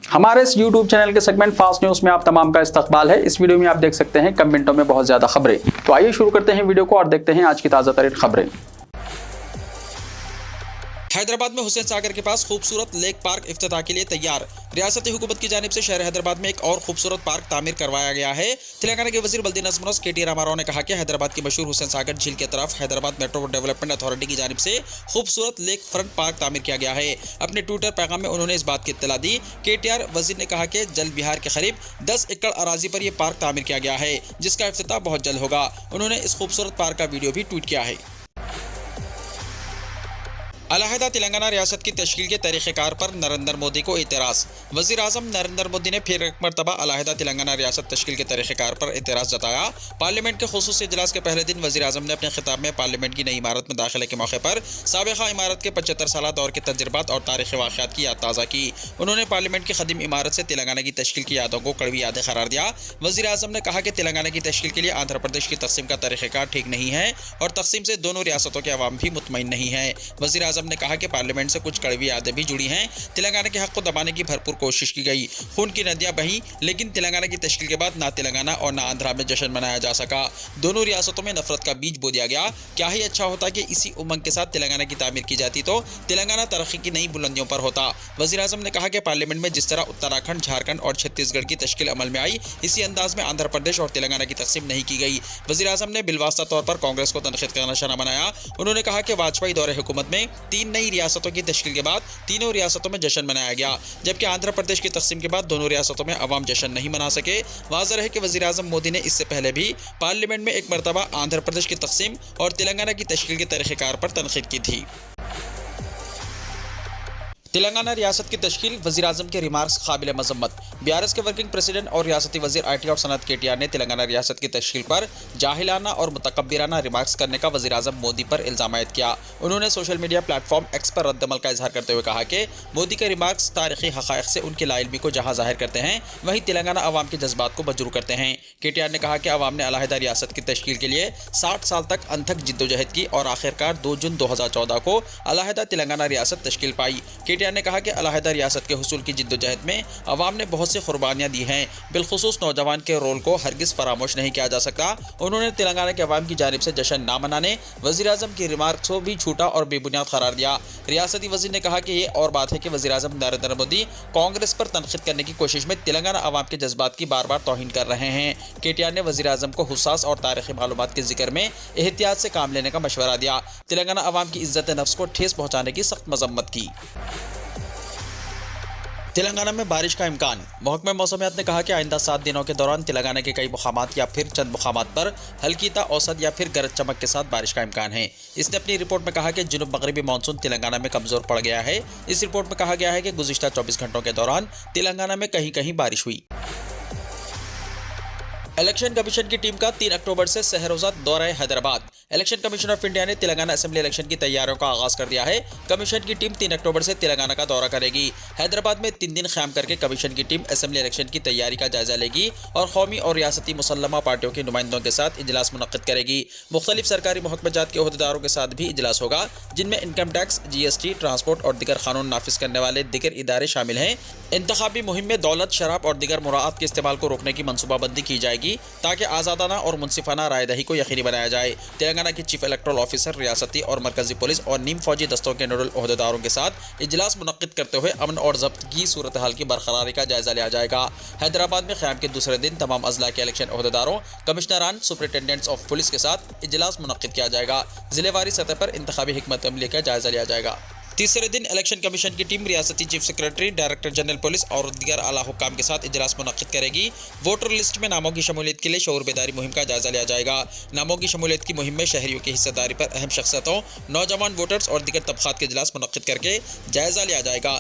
हमारे इस YouTube channel के सेगमेंट फास्ट न्यूज़ में आप तमाम का इस्तकबाल है। इस वीडियो में आप देख सकते हैं कम मिनटों में बहुत ज़्यादा खबरें। तो आइए शुरू करते हैं वीडियो को और देखते हैं आज की ताज़ा तरीन खबरें। हैदराबाद में हुसैन सागर के पास खूबसूरत लेक पार्क इफ्तिताह के लिए तैयार। रियासती हुकूमत की जानिब से शहर हैदराबाद में एक और खूबसूरत पार्क तामीर करवाया गया है। तेलंगाना के वजीर बल्दी नज़्म KT रामाराव ने कहा कि हैदराबाद की मशहूर हुसैन सागर झील की तरफ हैदराबाद मेट्रो डेवलपमेंट अथॉरिटी की जानिब से खूबसूरत लेक फ्रंट पार्क तामीर किया गया है। अपने ट्विटर पैगाम में उन्होंने इस बात की इत्तला दी। KTR वजीर ने कहा कि जल विहार के करीब 10 एकड़ अराजी पर यह पार्क तामीर किया गया है, जिसका इफ्तिताह बहुत जल्द होगा। उन्होंने इस खूबसूरत पार्क का वीडियो भी ट्वीट किया है। अलहदा तेलंगाना रियासत की तश्कील के तरीक़ेकार पर नरेंद्र मोदी को एतराज़। वज़ीर आज़म नरेंद्र मोदी ने फिर एक मरतबा अलहदा तेलंगाना रियासत तश्कील के तरीक़ेकार पर एतराज़ जताया। पार्लियामेंट के ख़ुसूसी इजलास के पहले दिन वज़ीर आज़म ने अपने खिताब में पार्लियामेंट की नई इमारत में दाखिले के मौके पर साबिक़ा इमारत के 75 साला दौर के तजुर्बात और तारीख़ी वाक़यात की याद ताज़ा की। उन्होंने पार्लियामेंट की ख़दीम इमारत से तेलंगाना की तश्कील की यादों को कड़वी यादें करार दिया। वज़ीर आज़म ने कहा कि तेलंगाना की तश्कील के लिए आंध्र प्रदेश की तक़सीम का तरीक़ेकार ठीक नहीं है और तक़सीम से दोनों रियासतों के अवाम भी मुतमईन नहीं है। वज़ीर आज़म ने कहा कि पार्लियामेंट से कुछ कड़वी यादें भी जुड़ी हैं। तेलंगाना के हक को दबाने की भरपूर कोशिश की गई, खून की नदियां बहीं, लेकिन तेलंगाना की तश्कील के बाद ना तेलंगाना और ना आंध्रा में जश्न मनाया जा सका। दोनों रियासतों में नफरत का बीज बो दिया गया। क्या ही अच्छा होता कि इसी उमंग के साथ तेलंगाना की तामीर की जाती तो तेलंगाना तरक्की की नई बुलंदियों पर होता। वज़ीर आज़म ने कहा कि पार्लियामेंट में जिस तरह उत्तराखंड, झारखंड और छत्तीसगढ़ की तश्कील अमल में आई, इसी अंदाज में आंध्र प्रदेश और तेलंगाना की तकसीम नहीं की गई। वज़ीर आज़म ने बिलवास्ता तौर पर कांग्रेस को तनकीद का निशाना बनाया। उन्होंने कहा कि वाजपेयी दौरे हुकूमत में 3 नई रियासतों की तश्कील के बाद तीनों रियासतों में जश्न मनाया गया, जबकि आंध्र प्रदेश की तकसीम के बाद दोनों रियासतों में अवाम जश्न नहीं मना सके। वाज़ेह है कि वज़ीर आज़म मोदी ने इससे पहले भी पार्लियामेंट में एक मरतबा आंध्र प्रदेश की तकसीम और तेलंगाना की तश्कील के तरीक़ेकार पर तनकीद की थी। तेलंगाना रियासत की तश्कील, वज़ीर आज़म के रिमार्क्स काबिल मज़म्मत। BRS के वर्किंग प्रेसिडेंट और रियासती वज़ीर IT और सनत KTR ने तेलंगाना रियासत की तश्कील पर जाहिलाना और मुतकब्बिराना रिमार्क्स करने का वज़ीर आज़म मोदी पर इल्ज़ाम आयद किया। उन्होंने सोशल मीडिया प्लेटफॉर्म X पर रद्दमल का इजहार करते हुए कहा कि मोदी के रिमार्क्स तारीख़ी हक़ाइक़ से उनकी लाइल्मी को जहाँ ज़ाहिर करते हैं, वहीं तेलंगाना अवाम के जज्बात को मजरूह करते हैं। KTR ने कहा कि अवाम ने अलहदा रियासत की तश्कील के लिए 60 साल तक अनथक जिद्दोजहद की और आखिरकार 2 जून 2014 को अलहदा तेलंगाना रियासत तश्कील पाई। KTR ने कहा कि अलहदा रियासत के हुसूल की जिद्दोजहद में अवाम ने बहुत सी कुर्बानियाँ दी हैं, बिलखुसूस नौजवान के रोल को हरगिज़ फरामोश नहीं किया जा सकता। उन्होंने तेलंगाना के अवाम की जानिब से जश्न ना मनाने वज़ीर आज़म की रिमार्क्स को भी झूठा और बेबुनियाद करार दिया। रियासती वज़ीर ने कहा कि ये और बात है कि वज़ीर आज़म नरेंद्र मोदी कांग्रेस पर तनकीद करने की कोशिश में तेलंगाना अवाम के जज्बात की बार बार तौहीन कर रहे हैं। KTR ने वज़ीर आज़म को हुस्सास और तारीख़ी मालूमात के जिक्र में एहतियात से काम लेने का मशवरा दिया। तेलंगाना अवाम की इज़्ज़त नफ्स को ठेस पहुँचाने की सख्त मजम्मत की। तेलंगाना में बारिश का इम्कान। महकमा मौसमियात ने कहा कि आइंदा 7 दिनों के दौरान तेलंगाना के कई मुकामात या फिर चंद मुकामात पर हल्की ता औसत या फिर गरज चमक के साथ बारिश का इम्कान है। इसने अपनी रिपोर्ट में कहा कि जुनूब मगरबी मानसून तेलंगाना में कमज़ोर पड़ गया है। इस रिपोर्ट में कहा गया है कि गुज़िश्ता 24 घंटों के दौरान तेलंगाना में कहीं कहीं बारिश हुई। इलेक्शन कमीशन की टीम का 3 अक्टूबर से सहरोज़ा दौरा Hyderabad. Election commission of India ने तेलंगाना असेंबली इलेक्शन की तैयारियों का आगाज कर दिया है। कमीशन की टीम 3 अक्टूबर से तेलंगाना का दौरा करेगी। हैदराबाद में 3 दिन क़याम करके कमीशन की टीम असेंबली इलेक्शन की तैयारी का जायजा लेगी और कौमी और रियासती मुसल्लमा पार्टियों के नुमाइंदों के साथ इजलास मुनक्किद करेगी। मुख्तलिफ सरकारी महकमाजात के अहदेदारों के साथ भी इजलास होगा, जिनमें इनकम टैक्स, GST, ट्रांसपोर्ट और दीगर कानून नाफिज करने वाले दीगर इदारे शामिल हैं। इंतखाबी मुहिम में दौलत, शराब और दीगर मुराआत के इस्तेमाल को रोकने की मनसूबाबंदी की जाएगी ताकि आज़ादाना और मुनसिफाना रायदही को यकीनी बनाया जाए। तेलंगाना के चीफ इलेक्टोरल ऑफिसर रियासती और मरकजी पुलिस और नीम फौजी दस्तों के नोडल अहदेदारों के साथ इजलास मुनक्किद करते हुए अमन और ज़ब्त की सूरत हाल की बरकरारी का जायजा लिया जाएगा। हैदराबाद में क़याम के दूसरे दिन तमाम अजला के इलेक्शन अहदेदारों, कमिश्नरान, सुपरिटेंडेंट्स ऑफ पुलिस के साथ इजलास मुनक्किद किया जाएगा। ज़िलेवारी सतह पर इंतखाबी हिकमत अमली का जायजा लिया जाएगा। तीसरे दिन इलेक्शन कमीशन की टीम रियासती chief secretary, director general police और दीगर आला हुक्काम के साथ इजलास मुनक्किद करेगी। वोटर लिस्ट में नामों की शमूलियत के लिए शऊर बेदारी मुहिम का जायजा लिया जाएगा। नामों की शमूलियत की मुहिम में शहरियों की हिस्सेदारी पर अहम शख्सियतों, नौजवान वोटर्स और दीगर तबकात के इजलास मुनक्किद करके जायजा लिया जाएगा।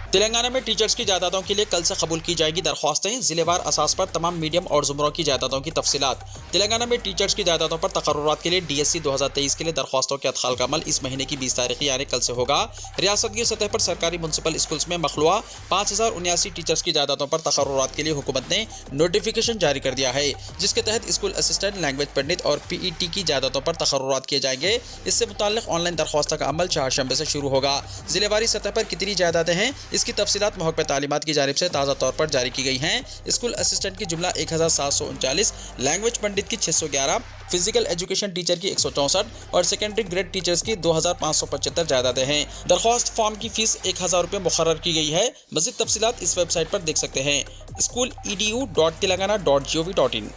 तेलंगाना में टीचर्स की जायदादों के लिए कल से कबूल की जाएगी दरख्वास्तें। जिलेवार असास पर तमाम मीडियम और जुमरों की जायदादों की तफसीलात। तेलंगाना में टीचर्स की जायदादों पर तकर्रुरात के लिए DSC 2023 के लिए दरख्वास्तों के अदखाल का अमल इस महीने की 20 तारीख यानी कल से होगा। रियासत की सतह पर सरकारी म्यूनसिपल स्कूल्स में मखलूआ 5079 टीचर्स की जायदादों पर तकर्रुरात के लिए हुकूमत ने नोटिफिकेशन जारी कर दिया है, जिसके तहत स्कूल असिस्टेंट, लैंग्वेज पंडित और PET की जायदादों पर तकर्रुरात किए जाएंगे। इससे मुताल्लिक ऑनलाइन दरख्वास्तों का अमल 4 शंबे से शुरू होगा। जिलेवारी सतह पर कितनी जायदादें हैं, इसकी की तफसीलात महकमे तालीमात की जानिब से ताज़ा तौर पर जारी की गई हैं। स्कूल असिस्टेंट की जुमला 1739, लैंग्वेज पंडित की 611, फिजिकल एजुकेशन टीचर की 164 और सेकेंडरी ग्रेड टीचर्स की 2575 जायदादें हैं। दरख्वास्त फॉर्म की फीस 1000 रुपये मुकर्रर की गई है। मज़ीद तफसीलात इस वेबसाइट पर देख सकते हैं, school.edu.telangana.gov.in।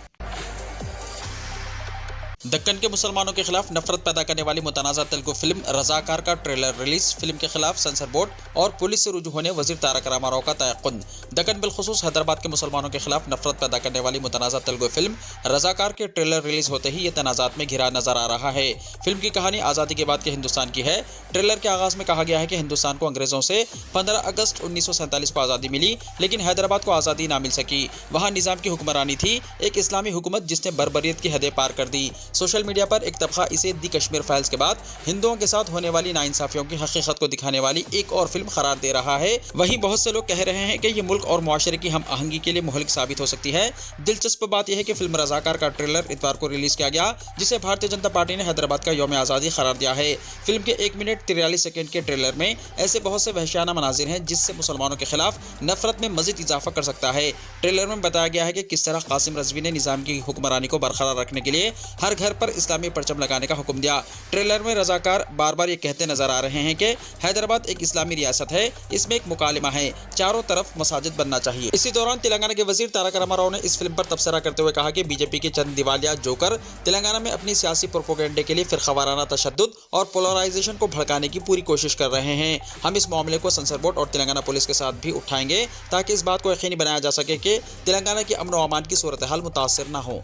दक्कन के मुसलमानों के खिलाफ नफरत पैदा करने वाली मुतनाज़ा तेलुगु फिल्म रज़ाकार का ट्रेलर रिलीज। फिल्म के खिलाफ सेंसर बोर्ड और पुलिस से रुजू होने वज़ीर तारक रामाराव का तयक़्क़ुन। दक्कन बिलखुसूस हैदराबाद के मुसलमानों के खिलाफ नफरत पैदा करने वाली मुतनाज़ा तेलुगु फिल्म रज़ाकार के ट्रेलर रिलीज होते ही ये तनाज़ात में घिरा नजर आ रहा है। फिल्म की कहानी आज़ादी के बाद के हिंदुस्तान की है। ट्रेलर के आगाज़ में कहा गया है कि हिंदुस्तान को अंग्रेज़ों से 15 अगस्त 1947 को आज़ादी मिली, लेकिन हैदराबाद को आज़ादी ना मिल सकी। वहाँ निज़ाम की हुक्मरानी थी, एक इस्लामी हुकूमत जिसने बर्बरियत की हदें पार कर दी। सोशल मीडिया पर एक तबका इसे दी कश्मीर फाइल्स के बाद हिंदुओं के साथ होने वाली नाइंसाफियों की हकीकत को दिखाने वाली एक और फिल्म करार दे रहा है। वहीं बहुत से लोग कह रहे हैं कि ये मुल्क और मुआशरे की हम आहंगी के लिए मुहलिक साबित हो सकती है। दिलचस्प बात यह है कि फिल्म रज़ाकार का ट्रेलर इतवार को रिलीज किया गया, जिसे भारतीय जनता पार्टी ने हैदराबाद का यौम आज़ादी करार दिया है। फिल्म के 1 मिनट 43 सेकंड के ट्रेलर में ऐसे बहुत से वहशियाना मनाजिर हैं जिससे मुसलमानों के खिलाफ नफरत में मजीद इजाफा कर सकता है। ट्रेलर में बताया गया है कि किस तरह कासिम रज़वी ने निज़ाम की हुक्मरानी को बरकरार रखने के लिए हर घर पर इस्लामी परचम लगाने का हुक्म दिया। ट्रेलर में रज़ाकार बार बार ये कहते नजर आ रहे हैं कि हैदराबाद एक इस्लामी रियासत है, इसमें एक मुकालिमा है, चारों तरफ मसाजिद बनना चाहिए। इसी दौरान तेलंगाना के वजीर तारक रामाराव ने इस फिल्म पर तबसरा करते हुए कहा कि बीजेपी के चंद दिवालिया जोकर तेलंगाना में अपनी सियासी प्रोपेगेंडे के लिए फिरकावाराना तशद्दुद और पोलराइजेशन को भड़काने की पूरी कोशिश कर रहे हैं। हम इस मामले को सेंसर बोर्ड और तेलंगाना पुलिस के साथ भी उठाएंगे ताकि इस बात को यकीनी बनाया जा सके कि तेलंगाना की अमन व अमान की सूरत हाल मुतासिर न हो।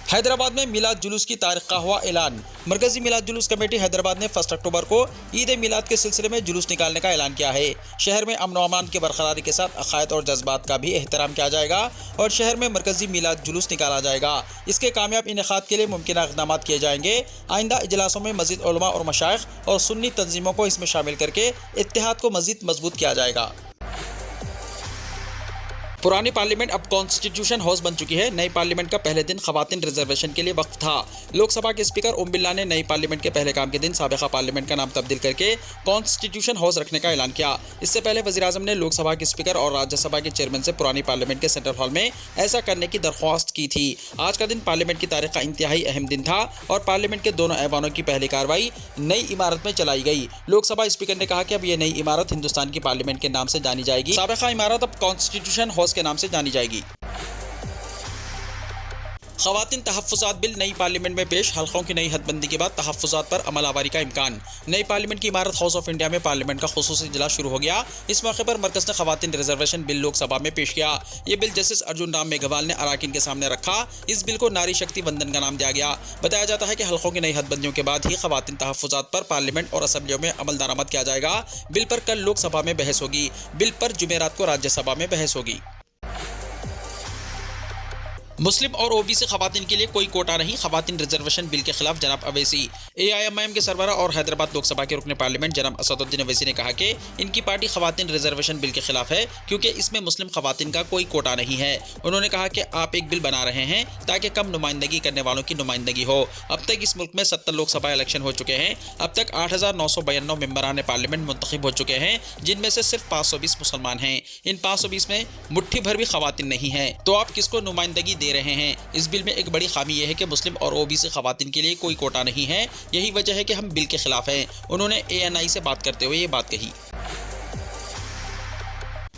हैदराबाद में मिलाद जुलूस की तारीख का हुआ ऐलान। मरकजी मिलाद जुलूस कमेटी हैदराबाद ने 1 अक्टूबर को ईद मिलाद के सिलसिले में जुलूस निकालने का ऐलान किया है। शहर में अमन व अमान की बरकरारी के साथ अकायद और जज्बात का भी एहतराम किया जाएगा और शहर में मरकजी मिलाद जुलूस निकाला जाएगा। इसके कामयाब इनेकाद के लिए मुमकिन इक़दाम किए जाएंगे। आइंदा इजलासों में मज़ीद उलमा और मशाइख और सुन्नी तंजीमों को इसमें शामिल करके इत्तेहाद को मज़ीद मजबूत किया जाएगा। पुरानी पार्लियामेंट अब कॉन्स्टिट्यूशन हाउस बन चुकी है। नई पार्लियामेंट का पहले दिन खवातीन रिजर्वेशन के लिए वक्त था। लोकसभा के स्पीकर ओम बिरला ने नई पार्लियामेंट के पहले काम के दिन साबिक़ा पार्लियामेंट का नाम तब्दील करके कॉन्स्टिट्यूशन हाउस रखने का ऐलान किया। इससे पहले वज़ीर आज़म ने लोकसभा के स्पीकर और राज्यसभा के चेयरमैन से पुरानी पार्लियामेंट के सेंट्रल हॉल में ऐसा करने की दरख्वास्त की थी। आज का दिन पार्लियामेंट की तारीख का इंतहाई अहम दिन था और पार्लियामेंट के दोनों ऐवानों की पहली कार्रवाई नई इमारत में चलाई गई। लोकसभा स्पीकर ने कहा कि अब यह नई इमारत हिंदुस्तान की पार्लियामेंट के नाम से जानी जाएगी। साबिक़ा इमारत अब कॉन्स्टिट्यूशन हाउस के नाम से जानी जाएगी। ख़वातीन तहफ़्फ़ुज़ात बिल नई पार्लियामेंट में पेश। हल्क़ों की नई हदबंदी के बाद तहफ़्फ़ुज़ात पर अमल आवारी का इम्कान। नई पार्लियामेंट की इमारत हाउस ऑफ इंडिया में पार्लियामेंट का ख़ुसूसी इजलास शुरू हो गया। इस मौके पर मरकज़ ने ख़वातीन रिजर्वेशन बिल लोकसभा में पेश किया। ये बिल जस्टिस अर्जुन राम मेघवाल ने अराकीन के सामने रखा। इस बिल को नारी शक्ति वंदन का नाम दिया गया। बताया जाता है कि हल्क़ों की नई हदबंदियों के बाद ही ख़वातीन तहफ़्फ़ुज़ात पर पार्लियामेंट और असम्बलियों में अमल दरामद किया जाएगा। बिल पर कल लोकसभा में बहस होगी। बिल पर जुमेरात को राज्यसभा में बहस होगी। मुस्लिम और ओबीसी खवातीन के लिए कोई कोटा नहीं। खवातीन रिजर्वेशन बिल के खिलाफ जनाब अवैसी। AIMIM के सरबराह और हैदराबाद लोकसभा के रुकन पार्लियामेंट जनाब असदुद्दीन अवैसी ने कहा कि इनकी पार्टी खवातीन रिजर्वेशन बिल के खिलाफ है क्योंकि इसमें मुस्लिम खवातीन का कोई कोटा नहीं है। उन्होंने कहा कि आप एक बिल बना रहे हैं ताकि कम नुमाइंदगी करने वालों की नुमाइंदगी हो। अब तक इस मुल्क में 70 लोकसभा इलेक्शन हो चुके हैं। अब तक 8,992 मेंबरान पार्लियामेंट मुंतखब हो चुके हैं, जिनमें से सिर्फ 520 मुसलमान हैं। इन 520 में मुट्ठी भर भी खवातीन नहीं है, तो आप किसको नुमाइंदगी दे रहे हैं? इस बिल में एक बड़ी खामी यह है कि मुस्लिम और ओबीसी खवातीन के लिए कोई कोटा नहीं है। यही वजह है कि हम बिल के खिलाफ हैं। उन्होंने ANI से बात करते हुए ये बात कही।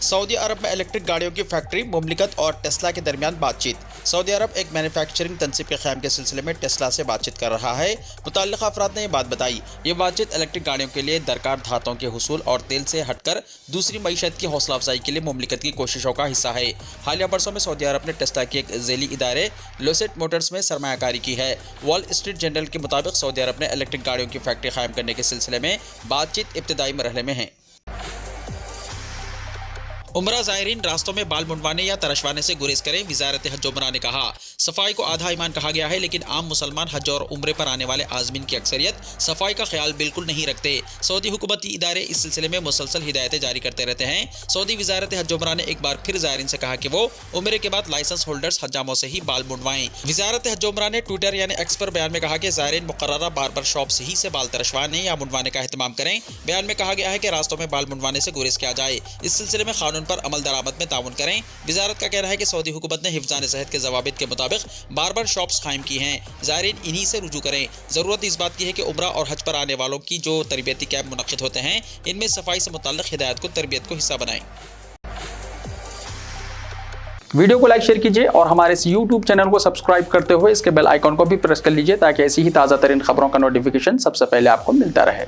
सऊदी अरब में इलेक्ट्रिक गाड़ियों की फैक्ट्री मुमलिकत और टेस्ला के दरमियान बातचीत। सऊदी अरब एक मैन्युफैक्चरिंग तंसीब के क़याम के सिलसिले में टेस्ला से बातचीत कर रहा है। मुतल्लिक़ा अफराद ने यह बात बताई। ये बातचीत इलेक्ट्रिक गाड़ियों के लिए दरकार धातुओं के हुसूल और तेल से हटकर दूसरी मईशत की हौसला अफजाई के लिए मुमलिकत की कोशिशों का हिस्सा है। हालिया बरसों में सऊदी अरब ने टेस्ला के एक ज़ेली इदारे लोसेट मोटर्स में सरमायाकारी की है। वॉल स्ट्रीट जर्नल के मुताबिक सऊदी अरब ने इलेक्ट्रिक गाड़ियों की फैक्ट्री कायम करने के सिलसिले में बातचीत इब्तिदाई मरहले में है। उमरा ज़ायरीन रास्तों में बाल मुंडवाने या तरशवाने से गुरेज करें। वज़ारत हज उमरा ने कहा, सफाई को आधा ईमान कहा गया है, लेकिन आम मुसलमान हज और उम्रे पर आने वाले आज़मीन की अक्सरियत सफाई का ख्याल बिल्कुल नहीं रखते। सऊदी हुकूमती इदारे इस सिलसिले में मुसलसल हिदायतें जारी करते रहते हैं। सऊदी वज़ारत हज उमरा ने एक बार फिर ज़ायरीन से कहा कि वो उम्रे के बाद लाइसेंस होल्डर्स हजामों से ही बाल मुंडवाएं। वज़ारत हज उमरा ने ट्विटर यानी एक्स पर बयान में कहा कि ज़ायरीन मुकर्ररा बार्बर शॉप्स ही से बाल तरशवाने या मुंडवाने का एहतमाम करें। बयान में कहा गया है कि रास्तों में बाल मुंडवाने से गुरेज किया जाए। इस सिलसिले में कानून पर अमल दरामद में ताउन करें। वज़ारत का कहना है कि सऊदी हुकूमत ने हिफ्ज़ान सेहत के ज़वाबित के मुताबिक बार्बर शॉप्स कायम की हैं। ज़ायरीन इन्हीं से रुजू करें। ज़रूरत इस बात की है कि उम्रा और हज पर आने वालों की जो तरबियती कैंप मुनक्किद होते हैं, इनमें सफाई से मुताल्लिक़ हिदायत को तरबियत को हिस्सा बनाएं। वीडियो को लाइक शेयर कीजिए और हमारे इस YouTube चैनल को सब्सक्राइब करते हुए इसके बेल आइकॉन को भी प्रेस कर लीजिए ताकि ऐसी ही ताज़ा तरीन खबरों का नोटिफिकेशन सबसे पहले आपको मिलता रहे।